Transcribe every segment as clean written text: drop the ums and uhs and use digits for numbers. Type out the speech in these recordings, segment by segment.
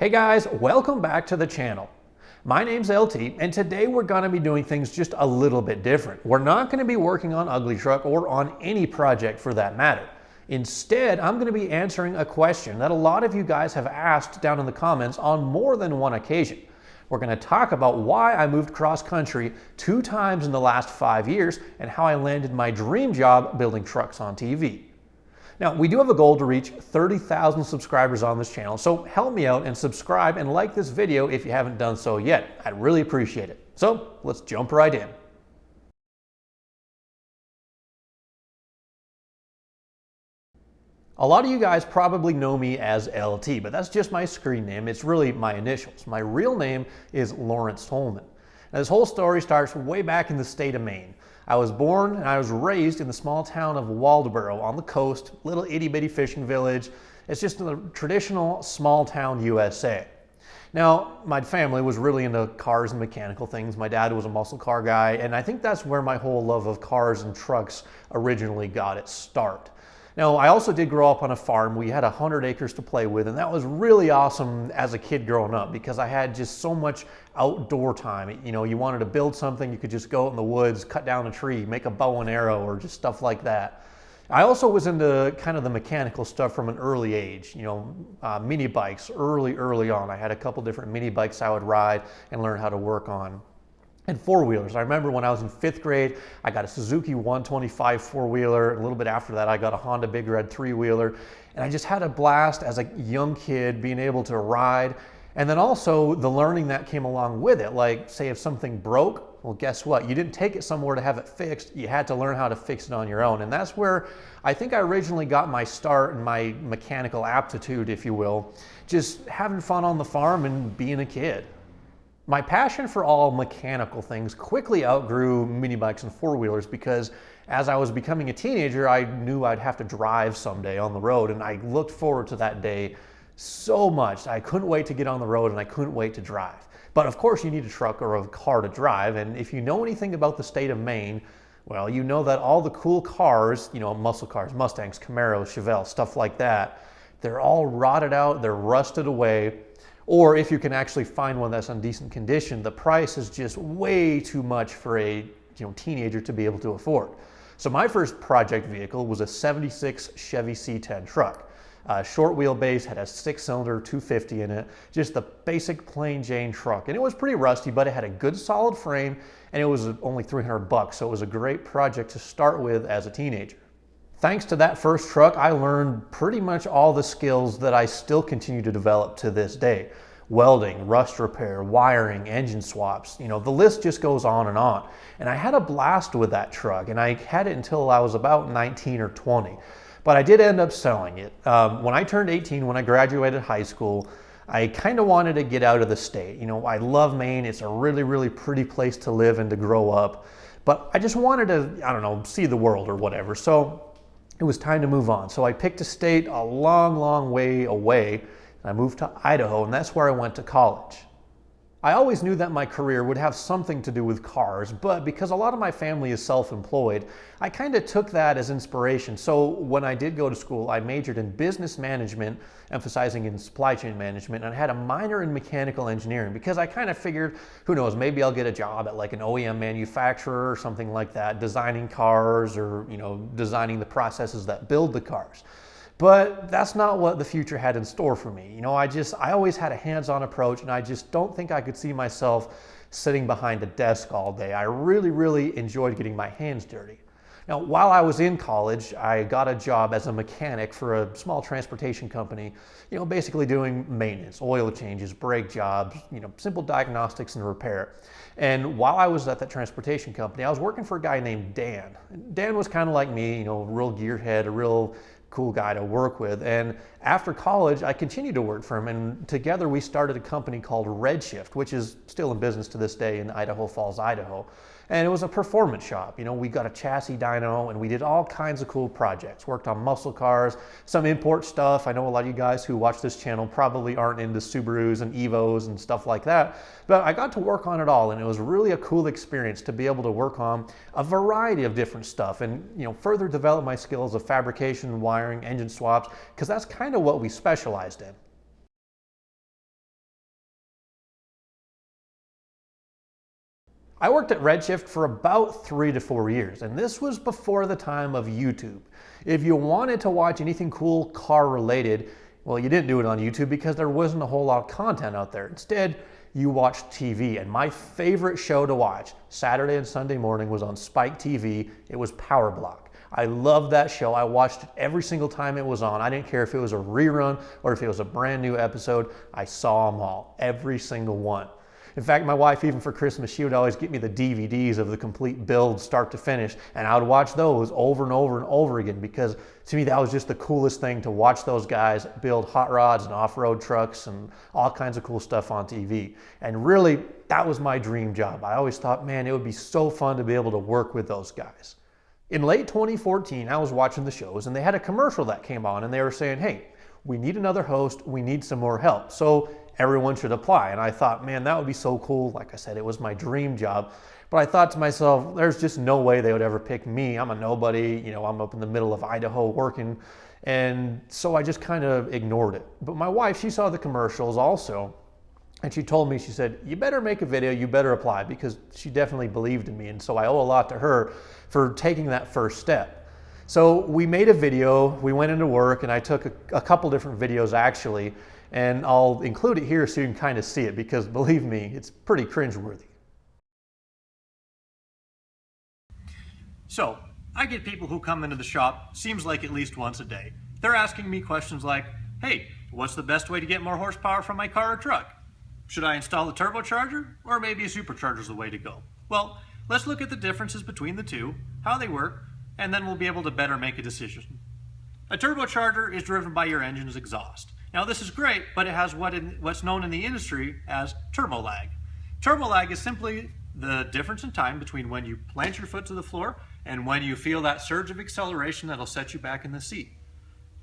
Hey guys, welcome back to the channel. My name's LT, and today we're going to be doing things just a little bit different. We're not going to be working on Ugly Truck or on any project for that matter. Instead, I'm going to be answering a question that a lot of you guys have asked down in the comments on more than one occasion. We're going to talk about why I moved cross country 2 times in the last 5 years and how I landed my dream job building trucks on TV. Now, we do have a goal to reach 30,000 subscribers on this channel, so help me out and subscribe and like this video if you haven't done so yet. I'd really appreciate it. So let's jump right in. A lot of you guys probably know me as LT, but that's just my screen name. It's really my initials. My real name is Lawrence Tolman. Now, this whole story starts way back in the state of Maine. I was born and I was raised in the small town of Waldoboro on the coast, little itty bitty fishing village. It's just a traditional small town USA. Now, my family was really into cars and mechanical things. My dad was a muscle car guy, and I think that's where my whole love of cars and trucks originally got its start. Now, I also did grow up on a farm. We had 100 acres to play with, and that was really awesome as a kid growing up because I had just so much outdoor time. You know, you wanted to build something, you could just go out in the woods, cut down a tree, make a bow and arrow, or just stuff like that. I also was into kind of the mechanical stuff from an early age, you know, mini bikes early on. I had a couple different mini bikes I would ride and learn how to work on. And four-wheelers. I remember when I was in 5th grade, I got a Suzuki 125 four-wheeler. A little bit after that, I got a Honda Big Red 3-wheeler. And I just had a blast as a young kid being able to ride. And then also the learning that came along with it. Like, say if something broke, well, guess what? You didn't take it somewhere to have it fixed. You had to learn how to fix it on your own. And that's where I think I originally got my start in my mechanical aptitude, if you will. Just having fun on the farm and being a kid. My passion for all mechanical things quickly outgrew mini bikes and four-wheelers because as I was becoming a teenager, I knew I'd have to drive someday on the road, and I looked forward to that day so much. I couldn't wait to get on the road, and I couldn't wait to drive. But of course, you need a truck or a car to drive, and if you know anything about the state of Maine, well, you know that all the cool cars, you know, muscle cars, Mustangs, Camaros, Chevelles, stuff like that, they're all rotted out, they're rusted away. Or if you can actually find one that's in decent condition, the price is just way too much for a teenager to be able to afford. So my first project vehicle was a 76 Chevy C10 truck. Short wheelbase, had a 6-cylinder 250 in it, just the basic plain Jane truck. And it was pretty rusty, but it had a good solid frame, and it was only $300, so it was a great project to start with as a teenager. Thanks to that first truck, I learned pretty much all the skills that I still continue to develop to this day. Welding, rust repair, wiring, engine swaps, you know, the list just goes on and on. And I had a blast with that truck, and I had it until I was about 19 or 20. But I did end up selling it. When I turned 18, when I graduated high school, I kind of wanted to get out of the state. You know, I love Maine. It's a really, really pretty place to live and to grow up. But I just wanted to, I don't know, see the world or whatever. So it was time to move on. So I picked a state a long, long way away, and I moved to Idaho, and that's where I went to college. I always knew that my career would have something to do with cars, but because a lot of my family is self-employed, I kind of took that as inspiration. So when I did go to school, I majored in business management, emphasizing in supply chain management, and I had a minor in mechanical engineering because I kind of figured, who knows, maybe I'll get a job at like an OEM manufacturer or something like that, designing cars or, you know, designing the processes that build the cars. But that's not what the future had in store for me. You know, I always had a hands-on approach, and I just don't think I could see myself sitting behind a desk all day. I really, really enjoyed getting my hands dirty. Now, while I was in college, I got a job as a mechanic for a small transportation company, you know, basically doing maintenance, oil changes, brake jobs, you know, simple diagnostics and repair. And while I was at that transportation company, I was working for a guy named Dan. Dan was kind of like me, you know, a real gearhead, a real cool guy to work with. And after college, I continued to work for him, and together we started a company called Redshift, which is still in business to this day in Idaho Falls, Idaho. And it was a performance shop. You know, we got a chassis dyno, and we did all kinds of cool projects. Worked on muscle cars, some import stuff. I know a lot of you guys who watch this channel probably aren't into Subarus and Evos and stuff like that, but I got to work on it all, and it was really a cool experience to be able to work on a variety of different stuff and, you know, further develop my skills of fabrication, wiring, engine swaps, because that's kind of what we specialized in. I worked at Redshift for about 3 to 4 years, and this was before the time of YouTube. If you wanted to watch anything cool car related, well, you didn't do it on YouTube because there wasn't a whole lot of content out there. Instead, you watched TV, and my favorite show to watch Saturday and Sunday morning was on Spike TV. It was Power Block. I loved that show. I watched it every single time it was on. I didn't care if it was a rerun or if it was a brand new episode. I saw them all, every single one. In fact, my wife, even for Christmas, she would always get me the DVDs of the complete build, start to finish, and I would watch those over and over and over again because to me that was just the coolest thing, to watch those guys build hot rods and off-road trucks and all kinds of cool stuff on TV. And really, that was my dream job. I always thought, man, it would be so fun to be able to work with those guys. In late 2014, I was watching the shows and they had a commercial that came on and they were saying, hey, we need another host, we need some more help. So everyone should apply. And I thought, man, that would be so cool. Like I said, it was my dream job. But I thought to myself, there's just no way they would ever pick me. I'm a nobody, I'm up in the middle of Idaho working. And so I just kind of ignored it. But my wife, she saw the commercials also. And she told me, she said, you better make a video, you better apply, because she definitely believed in me. And so I owe a lot to her for taking that first step. So we made a video, we went into work, and I took a couple different videos actually, and I'll include it here so you can kind of see it, because believe me, it's pretty cringeworthy. So, I get people who come into the shop, seems like at least once a day. They're asking me questions like, hey, what's the best way to get more horsepower from my car or truck? Should I install a turbocharger, or maybe a supercharger is the way to go? Well, let's look at the differences between the two, how they work, and then we'll be able to better make a decision. A turbocharger is driven by your engine's exhaust. Now this is great, but it has what's known in the industry as turbo lag. Turbo lag is simply the difference in time between when you plant your foot to the floor and when you feel that surge of acceleration that'll set you back in the seat.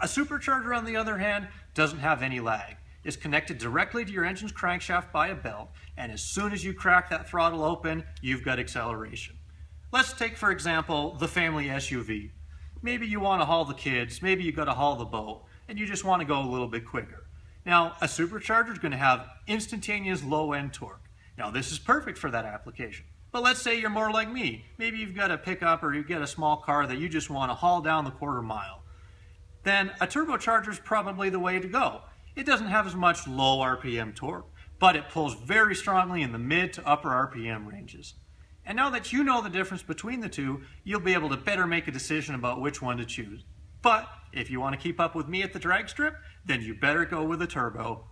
A supercharger, on the other hand, doesn't have any lag. It's connected directly to your engine's crankshaft by a belt, and as soon as you crack that throttle open, you've got acceleration. Let's take, for example, the family SUV. Maybe you want to haul the kids, maybe you got to haul the boat, and you just want to go a little bit quicker. Now, a supercharger is going to have instantaneous low-end torque. Now, this is perfect for that application. But let's say you're more like me. Maybe you've got a pickup or you've got a small car that you just want to haul down the quarter mile. Then a turbocharger is probably the way to go. It doesn't have as much low RPM torque, but it pulls very strongly in the mid to upper RPM ranges. And now that you know the difference between the two, you'll be able to better make a decision about which one to choose. But if you want to keep up with me at the drag strip, then you better go with a turbo.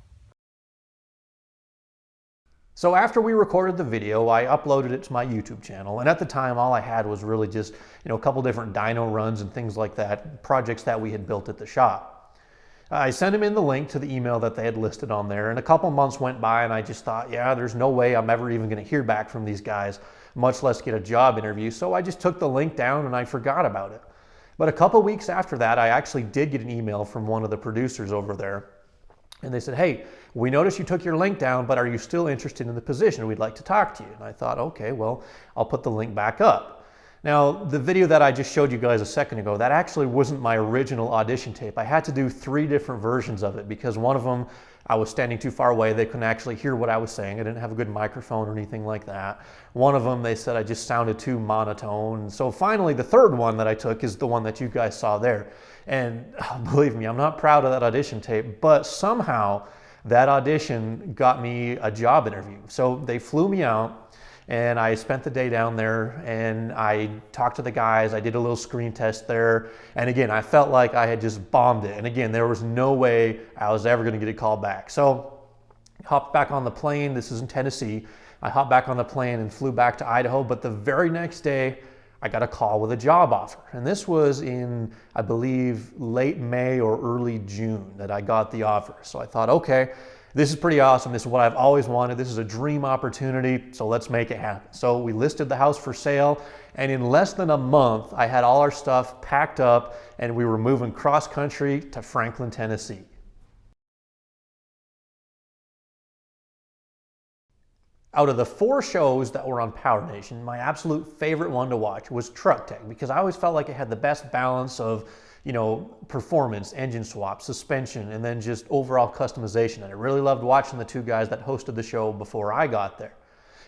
So after we recorded the video, I uploaded it to my YouTube channel, and at the time all I had was really just a couple different dyno runs and things like that, projects that we had built at the shop. I sent them in the link to the email that they had listed on there, and a couple months went by and I just thought, yeah, there's no way I'm ever even going to hear back from these guys, much less get a job interview, so I just took the link down and I forgot about it. But a couple weeks after that, I actually did get an email from one of the producers over there, and they said, hey, we noticed you took your link down, but are you still interested in the position? We'd like to talk to you. And I thought, okay, well, I'll put the link back up. Now, the video that I just showed you guys a second ago, that actually wasn't my original audition tape. I had to do 3 different versions of it because one of them, I was standing too far away. They couldn't actually hear what I was saying. I didn't have a good microphone or anything like that. One of them, they said I just sounded too monotone. So finally, the third one that I took is the one that you guys saw there. And believe me, I'm not proud of that audition tape, but somehow that audition got me a job interview. So they flew me out. And I spent the day down there and I talked to the guys. I did a little screen test there. And again, I felt like I had just bombed it. And again, there was no way I was ever going to get a call back. So I hopped back on the plane. This is in Tennessee. I hopped back on the plane and flew back to Idaho. But the very next day, I got a call with a job offer. And this was in, I believe, late May or early June that I got the offer. So I thought, okay, this is pretty awesome. This is what I've always wanted. This is a dream opportunity, so let's make it happen. So we listed the house for sale, and in less than a month, I had all our stuff packed up, and we were moving cross country to Franklin, Tennessee. Out of the 4 shows that were on Power Nation, my absolute favorite one to watch was Truck Tech, because I always felt like it had the best balance of performance, engine swap, suspension, and then just overall customization. And I really loved watching the 2 guys that hosted the show before I got there.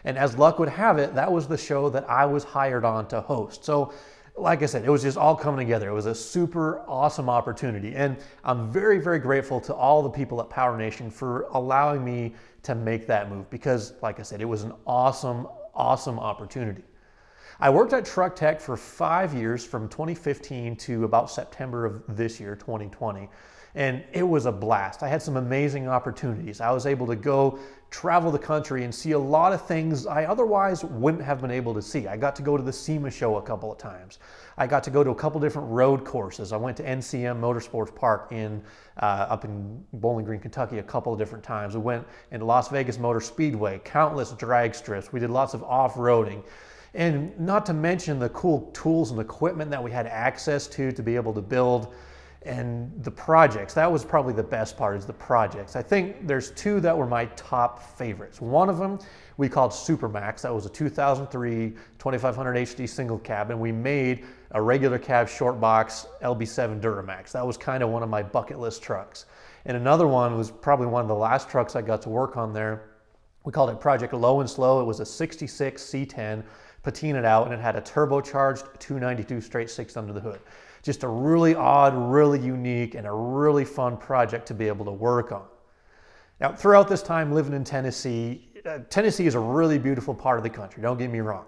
And as luck would have it, that was the show that I was hired on to host. So like I said, it was just all coming together. It was a super awesome opportunity. And I'm very, very grateful to all the people at Power Nation for allowing me to make that move because, like I said, it was an awesome, awesome opportunity. I worked at Truck Tech for 5 years from 2015 to about September of this year, 2020. And it was a blast. I had some amazing opportunities. I was able to go travel the country and see a lot of things I otherwise wouldn't have been able to see. I got to go to the SEMA show a couple of times. I got to go to a couple different road courses. I went to NCM Motorsports Park up in Bowling Green, Kentucky a couple of different times. We went in Las Vegas Motor Speedway, countless drag strips. We did lots of off-roading. And not to mention the cool tools and equipment that we had access to be able to build. And the projects, that was probably the best part, is the projects. I think there's two that were my top favorites. One of them we called Supermax. That was a 2003 2500 HD single cab, and we made a regular cab short box LB7 Duramax. That was kind of one of my bucket list trucks. And another one was probably one of the last trucks I got to work on there. We called it Project Low and Slow. It was a 66 C10 patinaed out, and it had a turbocharged 292 straight six under the hood. Just a really odd, really unique, and a really fun project to be able to work on. Now, throughout this time living in Tennessee, Tennessee is a really beautiful part of the country, don't get me wrong.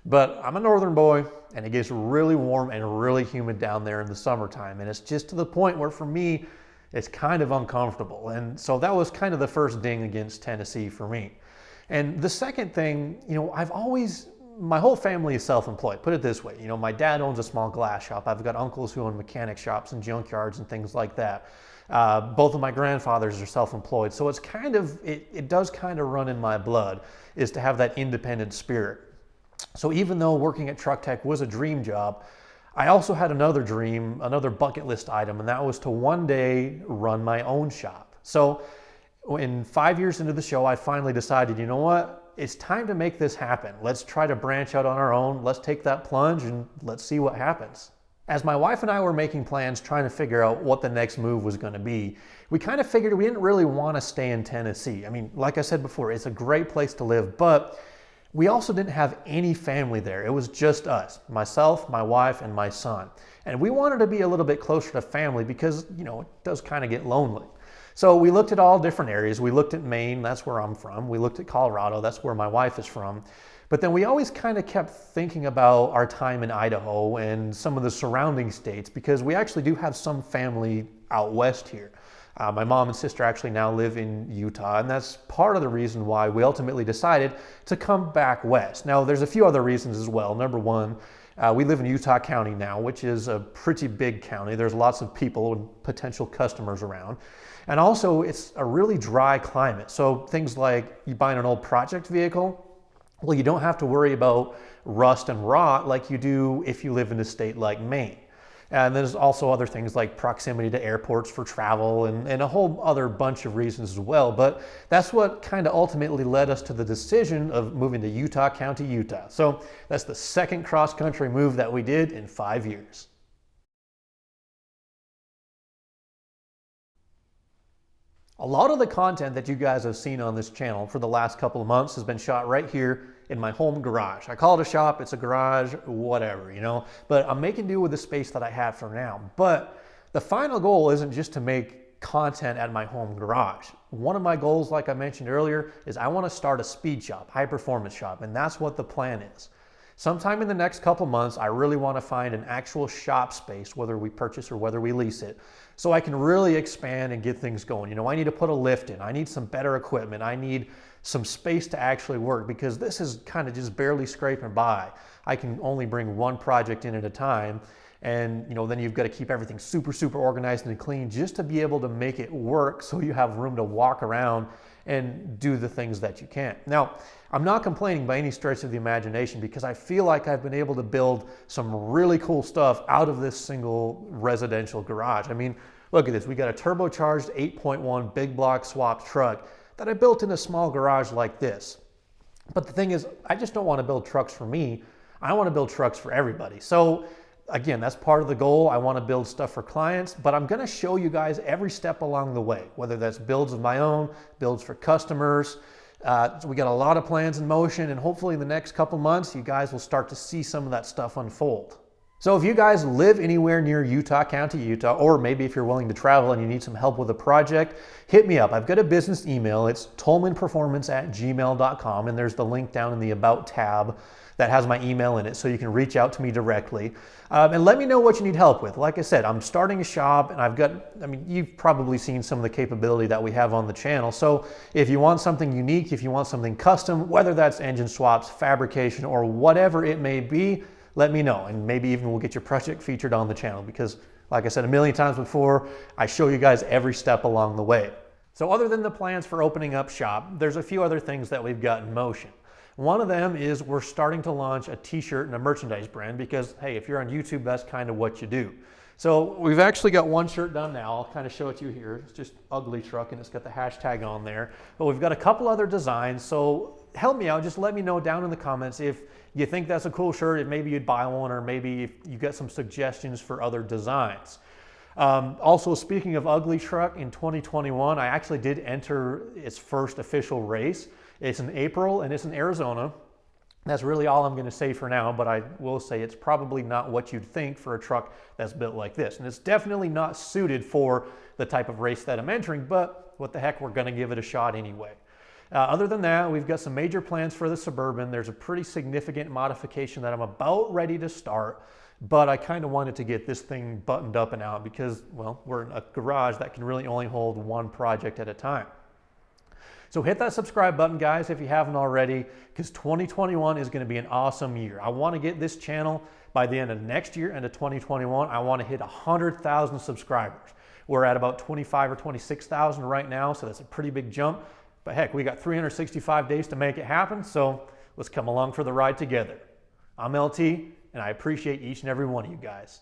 But I'm a northern boy, and it gets really warm and really humid down there in the summertime. And it's just to the point where, for me, it's kind of uncomfortable. And so that was kind of the first ding against Tennessee for me. And the second thing, my whole family is self-employed. Put it this way, my dad owns a small glass shop. I've got uncles who own mechanic shops and junkyards and things like that. Both of my grandfathers are self-employed. So it's it does kind of run in my blood, is to have that independent spirit. So even though working at Truck Tech was a dream job, I also had another dream, another bucket list item, and that was to one day run my own shop. So in 5 years into the show, I finally decided, you know what? It's time to make this happen. Let's try to branch out on our own. Let's take that plunge and let's see what happens. As my wife and I were making plans, trying to figure out what the next move was going to be, we kind of figured we didn't really want to stay in Tennessee. I mean, like I said before, it's a great place to live, but we also didn't have any family there. It was just us, myself, my wife, and my son. And we wanted to be a little bit closer to family because, it does kind of get lonely. So we looked at all different areas. We looked at Maine, that's where I'm from. We looked at Colorado, that's where my wife is from. But then we always kind of kept thinking about our time in Idaho and some of the surrounding states because we actually do have some family out west here. My mom and sister actually now live in Utah, and that's part of the reason why we ultimately decided to come back west. Now, there's a few other reasons as well. Number one, we live in Utah County now, which is a pretty big county. There's lots of people and potential customers around. And also, it's a really dry climate. So things like you buying an old project vehicle, well, you don't have to worry about rust and rot like you do if you live in a state like Maine. And there's also other things like proximity to airports for travel and a whole other bunch of reasons as well. But that's what kind of ultimately led us to the decision of moving to Utah County, Utah. So that's the second cross-country move that we did in 5 years. A lot of the content that you guys have seen on this channel for the last couple of months has been shot right here in my home garage. I call it a shop, it's a garage, whatever, but I'm making do with the space that I have for now. But the final goal isn't just to make content at my home garage. One of my goals, like I mentioned earlier, is I want to start a speed shop, high performance shop, and that's what the plan is. Sometime in the next couple months, I really want to find an actual shop space, whether we purchase or whether we lease it, so I can really expand and get things going. I need to put a lift in. I need some better equipment. I need some space to actually work because this is kind of just barely scraping by. I can only bring one project in at a time. And then you've got to keep everything super, super organized and clean just to be able to make it work so you have room to walk around and do the things that you can. Now, I'm not complaining by any stretch of the imagination because I feel like I've been able to build some really cool stuff out of this single residential garage. I mean, look at this. We got a turbocharged 8.1 big block swap truck that I built in a small garage like this. But the thing is, I just don't want to build trucks for me. I want to build trucks for everybody. So again, that's part of the goal. I want to build stuff for clients, but I'm going to show you guys every step along the way, whether that's builds of my own, builds for customers, So we got a lot of plans in motion, and hopefully in the next couple months, you guys will start to see some of that stuff unfold. So if you guys live anywhere near Utah County, Utah, or maybe if you're willing to travel and you need some help with a project, hit me up. I've got a business email. It's tolmanperformance@gmail.com, and there's the link down in the About tab that has my email in it, so you can reach out to me directly. And let me know what you need help with. Like I said, I'm starting a shop, and I've got, you've probably seen some of the capability that we have on the channel. So if you want something unique, if you want something custom, whether that's engine swaps, fabrication, or whatever it may be, let me know. And maybe even we'll get your project featured on the channel, because like I said a million times before, I show you guys every step along the way. So other than the plans for opening up shop, there's a few other things that we've got in motion. One of them is we're starting to launch a t-shirt and a merchandise brand, because hey, if you're on YouTube, that's kind of what you do. So we've actually got one shirt done now. I'll kind of show it to you here. It's just Ugly Truck, and it's got the hashtag on there. But we've got a couple other designs, so help me out. Just let me know down in the comments if you think that's a cool shirt, if maybe you'd buy one, or maybe if you got some suggestions for other designs. Also, speaking of Ugly Truck, in 2021, I actually did enter its first official race. It's in April, and it's in Arizona. That's really all I'm going to say for now, but I will say it's probably not what you'd think for a truck that's built like this. And it's definitely not suited for the type of race that I'm entering, but what the heck, we're going to give it a shot anyway. Other than that, we've got some major plans for the Suburban. There's a pretty significant modification that I'm about ready to start, but I kind of wanted to get this thing buttoned up and out because, well, we're in a garage that can really only hold one project at a time. So hit that subscribe button, guys, if you haven't already, because 2021 is going to be an awesome year. I want to get this channel by the end of next year, end of 2021. I want to hit 100,000 subscribers. We're at about 25 or 26,000 right now, so that's a pretty big jump. But heck, we got 365 days to make it happen, so let's come along for the ride together. I'm LT, and I appreciate each and every one of you guys.